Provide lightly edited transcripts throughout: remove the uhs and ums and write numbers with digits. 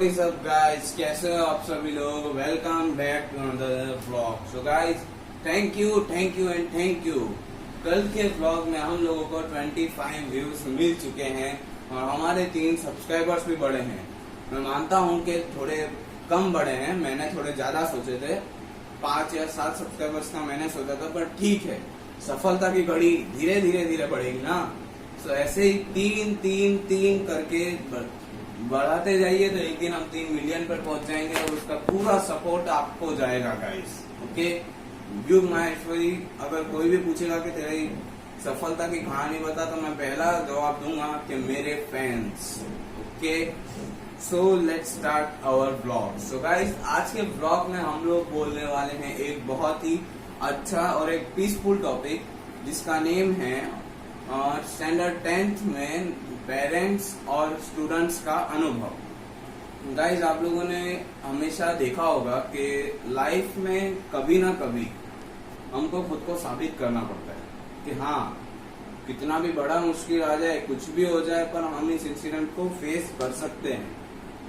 Is up guys, कैसे हो आप सभी लोग। Welcome back to another vlog. So guys, thank you and thank you. कल के व्लॉग में हम लोगों को 25 व्यूज मिल चुके हैं और हमारे 3 सब्सक्राइबर्स भी बढ़े हैं। मैं मानता हूं कि थोड़े कम बढ़े हैं, मैंने थोड़े ज्यादा सोचे थे, 5 या 7 सब्सक्राइबर्स का मैंने सोचा था, पर ठीक है, सफलता की घड़ी धीरे धीरे बढ़ेगी ना। तो ऐसे ही 3 करके बढ़ाते जाइए तो एक दिन हम 3 मिलियन पर पहुंच जाएंगे और उसका पूरा सपोर्ट आपको जाएगा गाइस। ओके, व्यू माहेश्वरी, अगर कोई भी पूछेगा कि तेरी सफलता की कहानी बता, तो मैं पहला जवाब दूंगा कि मेरे fans. Okay, so let's start our blog. So guys, आज के ब्लॉग में हम लोग बोलने वाले हैं एक बहुत ही अच्छा और एक पीसफुल टॉपिक, जिसका नेम है स्टैंडर्ड 10th में पेरेंट्स और स्टूडेंट्स का अनुभव। गाइज, आप लोगों ने हमेशा देखा होगा कि लाइफ में कभी ना कभी हमको खुद को साबित करना पड़ता है कि हाँ, कितना भी बड़ा मुश्किल आ जाए, कुछ भी हो जाए, पर हम इस इंसिडेंट को फेस कर सकते हैं।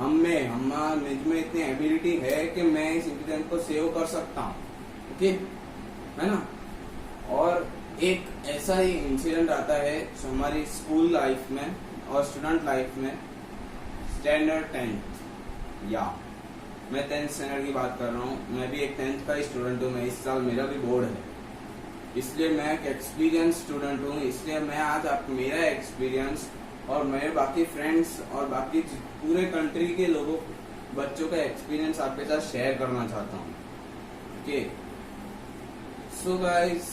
मुझ में इतनी एबिलिटी है कि मैं इस इंसिडेंट को सेव कर सकता हूँ। ओके, है ना। और एक ऐसा ही इंसिडेंट आता है हमारी स्कूल लाइफ में और स्टूडेंट लाइफ में, स्टैंडर्ड 10th, या मैं 10th स्टैंडर्ड की बात कर रहा हूँ। मैं भी एक 10th का ही स्टूडेंट हूँ। मैं इस साल मेरा भी बोर्ड है, इसलिए मैं एक एक्सपीरियंस स्टूडेंट हूँ। इसलिए मैं आज आप मेरा एक्सपीरियंस और मेरे बाकी फ्रेंड्स और बाकी पूरे कंट्री के लोगों बच्चों का एक्सपीरियंस आपके साथ शेयर करना चाहता हूँ। ओके, सो गाइस,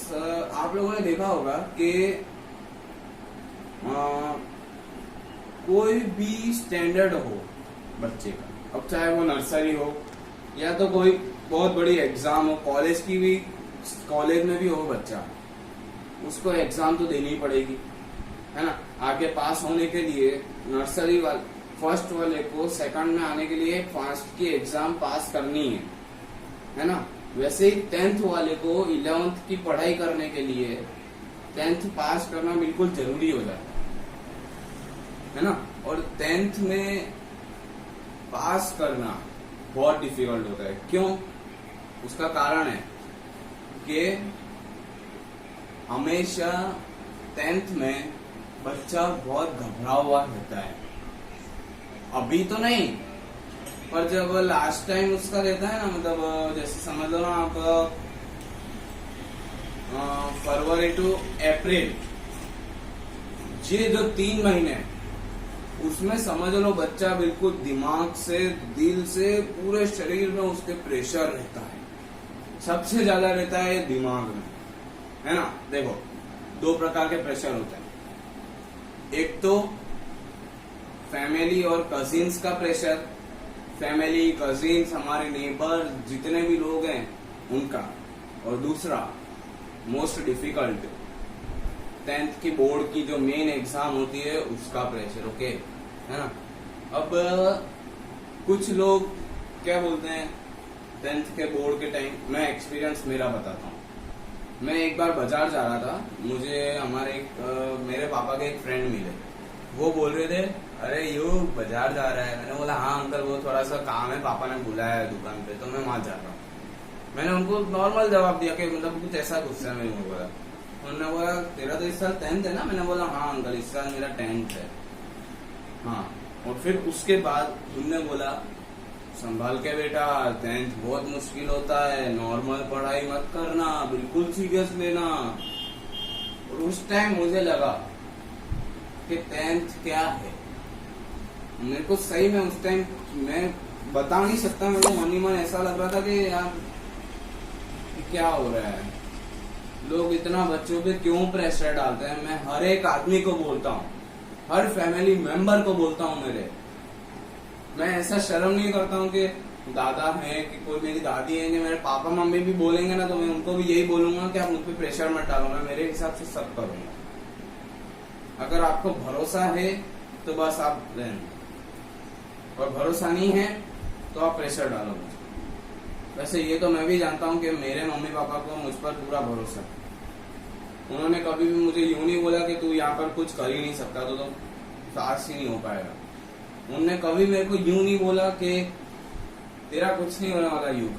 आप लोगों ने देखा होगा कि कोई भी स्टैंडर्ड हो बच्चे का, अब चाहे वो नर्सरी हो या तो कोई बहुत बड़ी एग्जाम हो, कॉलेज में भी हो बच्चा, उसको एग्जाम तो देनी ही पड़ेगी, है ना। आगे पास होने के लिए नर्सरी फर्स्ट वाले को सेकंड में आने के लिए फर्स्ट की एग्जाम पास करनी है ना। वैसे ही 10th वाले को 11th की पढ़ाई करने के लिए 10th पास करना बिल्कुल जरूरी हो जाता है ना। और 10th में पास करना बहुत डिफिकल्ट होता है। क्यों? उसका कारण है कि हमेशा 10th में बच्चा बहुत घबरा हुआ रहता है। अभी तो नहीं, पर जब लास्ट टाइम उसका रहता है ना, मतलब जैसे समझ लो ना आप, फरवरी टू अप्रैल, ये जो 3 महीने, उसमें समझ लो बच्चा बिल्कुल दिमाग से, दिल से, पूरे शरीर में उसके प्रेशर रहता है। सबसे ज्यादा रहता है दिमाग में, है ना। देखो, 2 प्रकार के प्रेशर होते हैं। एक तो फैमिली और कजिन्स का प्रेशर, फैमिली, कजिन्स, हमारे नेबर, जितने भी लोग हैं उनका। और दूसरा मोस्ट डिफिकल्ट 10th की बोर्ड की जो मेन एग्जाम होती है, उसका प्रेशर। ओके, है ना। अब कुछ लोग क्या बोलते हैं 10th के बोर्ड के टाइम, मैं एक्सपीरियंस मेरा बताता हूँ। मैं एक बार बाजार जा रहा था, मुझे मेरे पापा के एक फ्रेंड मिले। वो बोल रहे थे, अरे यू बाजार जा रहा है। मैंने बोला हाँ अंकल, वो थोड़ा सा काम है, पापा ने बुलाया है दुकान पे, तो मैं वहां जा रहा हूँ। मैंने उनको नॉर्मल जवाब दिया कि मतलब कुछ ऐसा गुस्सा में नहीं बोला। उन्होंने बोला तेरा तो इस साल 10th है ना। मैंने बोला हाँ अंकल, इस साल मेरा 10th है। हाँ, और फिर उसके बाद उनने बोला संभाल के बेटा, 10th बहुत मुश्किल होता है, नॉर्मल पढ़ाई मत करना, बिल्कुल सीरियस लेना। और उस टाइम मुझे लगा कि 10th क्या है। मेरे को सही में उस टाइम मैं बता नहीं सकता, मेरे को मन ही मन ऐसा लग रहा था कि यार क्या हो रहा है, लोग इतना बच्चों पे क्यों प्रेशर डालते हैं। मैं हर एक आदमी को बोलता हूँ, हर फैमिली मेंबर को बोलता हूँ मेरे, मैं ऐसा शर्म नहीं करता हूँ कि दादा है कि कोई मेरी दादी है, मेरे पापा मम्मी भी बोलेंगे ना, तो मैं उनको भी यही बोलूंगा कि आप मुझ पे प्रेशर मत डालो, मैं मेरे हिसाब से सब करूंगा। अगर आपको भरोसा है तो बस आप रहना, और भरोसा नहीं है तो आप प्रेशर डालो मुझे। वैसे ये तो मैं भी जानता हूँ कि मेरे मम्मी पापा को मुझ पर पूरा भरोसा है। उन्होंने कभी भी मुझे यूं नहीं बोला कि तू यहाँ पर कुछ कर ही नहीं सकता, तो पास ही नहीं हो पाएगा। उनने कभी मेरे को यूं नहीं बोला कि तेरा कुछ नहीं होने वाला युग,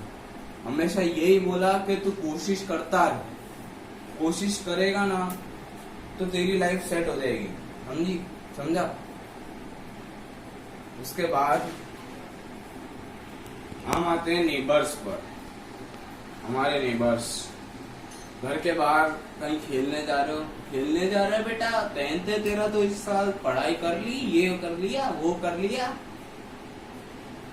हमेशा यही बोला कि तू कोशिश करता रह, कोशिश करेगा ना तो तेरी लाइफ सेट हो जाएगी। समझी, समझा। उसके बाद हम आते हैं नेबर्स पर। हमारे नेबर्स घर के बाहर कहीं खेलने जा रहे हो, खेलने जा रहे हो बेटा, 10th है तेरा तो इस साल पढ़ाई कर ली, ये कर लिया, वो कर लिया।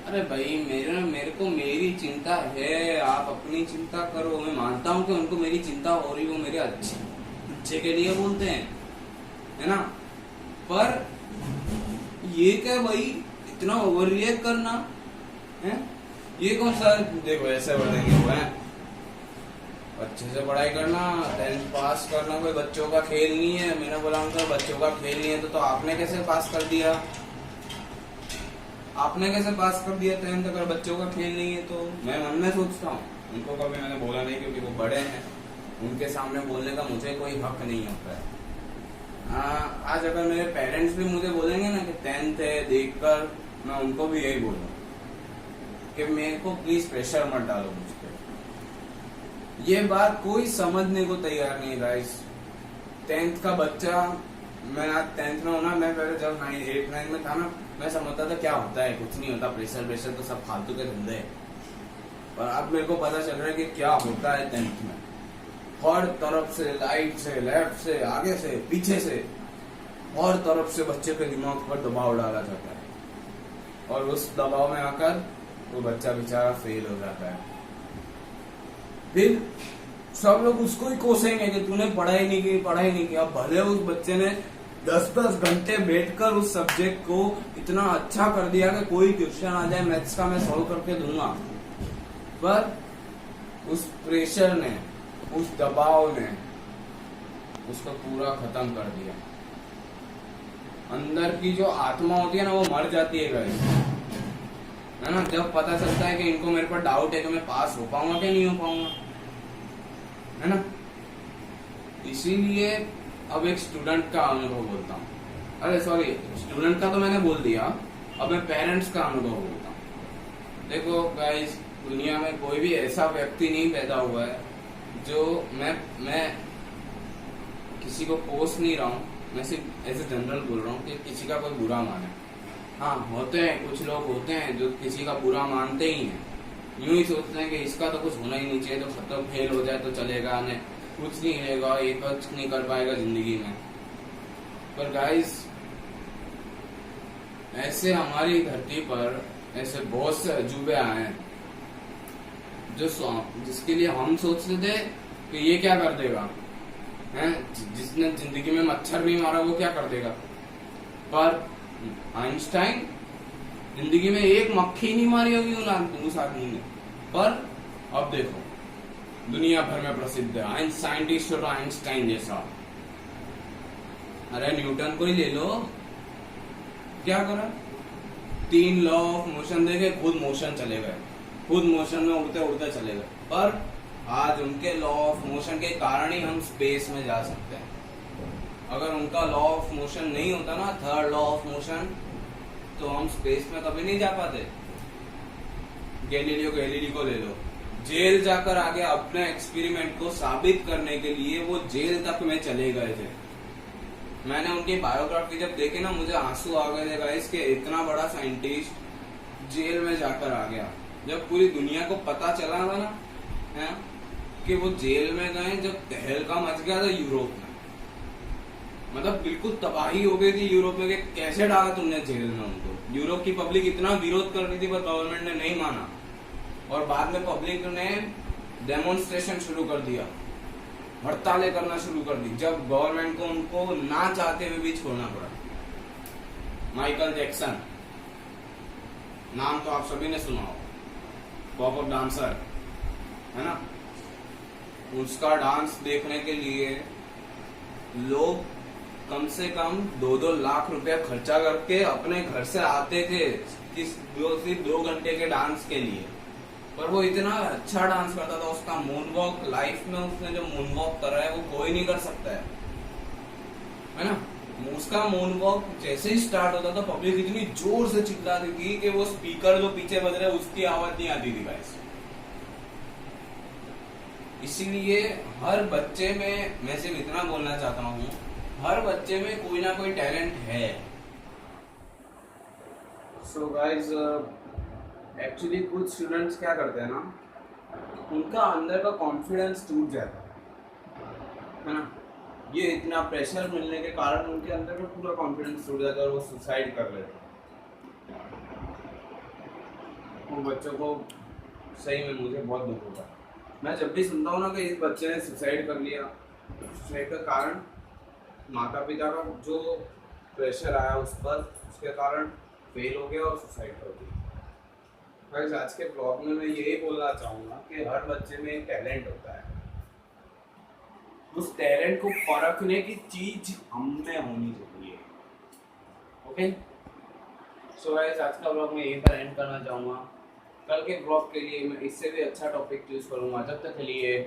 अरे भाई मेरे को मेरी चिंता है, आप अपनी चिंता करो। मैं मानता हूँ कि उनको मेरी चिंता हो रही, वो मेरे अच्छे के लिए बोलते हैं, है ना। पर ये क्या भाई इतना ओवर रिएक्ट करना है, ये कौन सा, देखो ऐसे बढ़ेंगे वो है, अच्छे से पढ़ाई करना, 10th पास करना, कोई बच्चों का खेल नहीं है। मैंने बोला उनका बच्चों का खेल नहीं है तो आपने कैसे पास कर दिया, आपने कैसे पास कर दिया 10th अगर बच्चों का खेल नहीं है। तो मैं मन में सोचता हूँ, उनको कभी मैंने बोला नहीं क्योंकि वो बड़े हैं, उनके सामने बोलने का मुझे कोई हक नहीं होता है। आज अगर मेरे पेरेंट्स भी मुझे बोलेंगे ना कि 10th है देखकर, मैं उनको भी यही बोलूँ कि मेरे को प्लीज प्रेशर मत डालो मुझ पे। ये बात कोई समझने को तैयार नहीं गाइस। 10th का बच्चा, मैं आज 10th में हूँ ना, मैं पहले जब 8, 9 में था ना, मैं समझता था क्या होता है, कुछ नहीं होता, प्रेशर तो सब फालतू के धंधे हैं। पर अब मेरे को पता चल रहा है कि क्या होता है 10th में। हर तरफ से, राइट से, लेफ्ट से, आगे से, पीछे से, हर तरफ से बच्चे के दिमाग पर दबाव डाला जाता है और उस दबाव में आकर वो बच्चा बेचारा फेल हो जाता है। फिर सब लोग उसको ही कोसेंगे कि तूने पढ़ाई नहीं की। अब भले उस बच्चे ने 10-10 घंटे बैठकर उस सब्जेक्ट को इतना अच्छा कर दिया कि कोई क्वेश्चन आ जाए मैथ्स का मैं सॉल्व करके दूंगा, पर उस प्रेशर ने, उस दबाव ने उसको पूरा खत्म कर दिया। अंदर की जो आत्मा होती है ना वो मर जाती है गाइस, है ना। जब पता चलता है कि इनको मेरे पर डाउट है कि मैं पास हो पाऊंगा कि नहीं हो पाऊंगा, है ना। इसीलिए अब एक स्टूडेंट का अनुभव बोलता हूँ, अरे सॉरी स्टूडेंट का तो मैंने बोल दिया, अब मैं पेरेंट्स का अनुभव बोलता हूँ। देखो गाइस, दुनिया में कोई भी ऐसा व्यक्ति नहीं पैदा हुआ है जो मैं किसी को पोस्ट नहीं रहा हूँ, मैं सिर्फ ऐसे जनरल बोल रहा हूँ कि किसी का कोई बुरा माने। हाँ होते हैं कुछ लोग होते हैं जो किसी का बुरा मानते ही हैं, यूं ही सोचते हैं कि इसका तो कुछ होना ही नहीं चाहिए, तो खत्म, फेल हो जाए तो चलेगा, नहीं कुछ नहीं रहेगा, ये कुछ नहीं कर पाएगा जिंदगी में। पर गाइस ऐसे हमारी धरती पर ऐसे बहुत से अजूबे आए हैं जो जिसके लिए हम सोचते थे कि ये क्या कर देगा, हैं, जिसने जिंदगी में मच्छर नहीं मारा वो क्या कर देगा। पर आइंस्टाइन जिंदगी में एक मक्खी नहीं मारी होगी उस आदमी ने, पर अब देखो दुनिया भर में प्रसिद्ध है साइंटिस्ट और आइंस्टाइन जैसा। अरे न्यूटन को ही ले लो, क्या करा, 3 लॉ ऑफ मोशन देके खुद मोशन चले गए, खुद मोशन में उड़ते उड़ते चले गए। पर आज उनके लॉ ऑफ मोशन के कारण ही हम स्पेस में जा सकते हैं। अगर उनका लॉ ऑफ मोशन नहीं होता ना, 3rd लॉ ऑफ मोशन, तो हम स्पेस में कभी नहीं जा पाते। गैलीलियो गैलीली को ले लो, जेल जाकर आगे अपने एक्सपेरिमेंट को साबित करने के लिए वो जेल तक में चले गए थे। मैंने उनकी बायोग्राफी जब देखी ना, मुझे आंसू आ गए थे गाइस कि इतना बड़ा साइंटिस्ट जेल में जाकर आ गया। जब पूरी दुनिया को पता चला था ना, है कि वो जेल में गए, जब तहलका मच गया था यूरोप में, मतलब बिल्कुल तबाही हो गई थी यूरोप में कि कैसे डाला तुमने जेल में उनको। यूरोप की पब्लिक इतना विरोध कर रही थी पर गवर्नमेंट ने नहीं माना, और बाद में पब्लिक ने डेमोन्स्ट्रेशन शुरू कर दिया, हड़तालें करना शुरू कर दी, जब गवर्नमेंट को उनको ना चाहते हुए भी छोड़ना पड़ा। माइकल जैक्सन नाम तो आप सभी ने सुना हो, पॉप अप डांसर, है ना। उसका डांस देखने के लिए लोग कम से कम 2-2 लाख रुपया खर्चा करके अपने घर से आते थे सिर्फ 2 घंटे के डांस के लिए। पर वो इतना अच्छा डांस करता था, उसका मून वॉक, लाइफ में उसने जो मून वॉक करा है वो कोई नहीं कर सकता है ना। उसका मून वॉक जैसे ही स्टार्ट होता था पब्लिक इतनी जोर से चिल्लाती थी कि वो स्पीकर जो पीछे बज रहे उसकी आवाज नहीं आती थी गाइस। इसीलिए हर बच्चे में, मैं सिर्फ इतना बोलना चाहता हूँ, हर बच्चे में कोई ना कोई टैलेंट है। सो गाइस, एक्चुअली कुछ स्टूडेंट्स क्या करते हैं ना, उनका अंदर का कॉन्फिडेंस टूट जाता है ना। ये इतना प्रेशर मिलने के कारण उनके अंदर का पूरा कॉन्फिडेंस टूट जाता है और वो सुसाइड कर लेते हैं। उन बच्चों को सही में मुझे बहुत दुख होता है। मैं जब भी सुनता हूँ ना कि इस बच्चे ने सुसाइड कर लिया, सुसाइड का कारण माता पिता का जो प्रेशर आया उस पर, उसके कारण फेल हो गया और सुसाइड कर दिया। गाइस, आज के ब्लॉग में मैं यही बोलना चाहूँगा कि हर बच्चे में एक टैलेंट होता है, उस टैलेंट को परखने की चीज हम में होनी चाहिए। ओके, सो गाइस, आज का ब्लॉग मैं यहीं पर एंड करना चाहूँगा। कल के ब्लॉग के लिए मैं इससे भी अच्छा टॉपिक चूज करूँगा। जब तक के लिए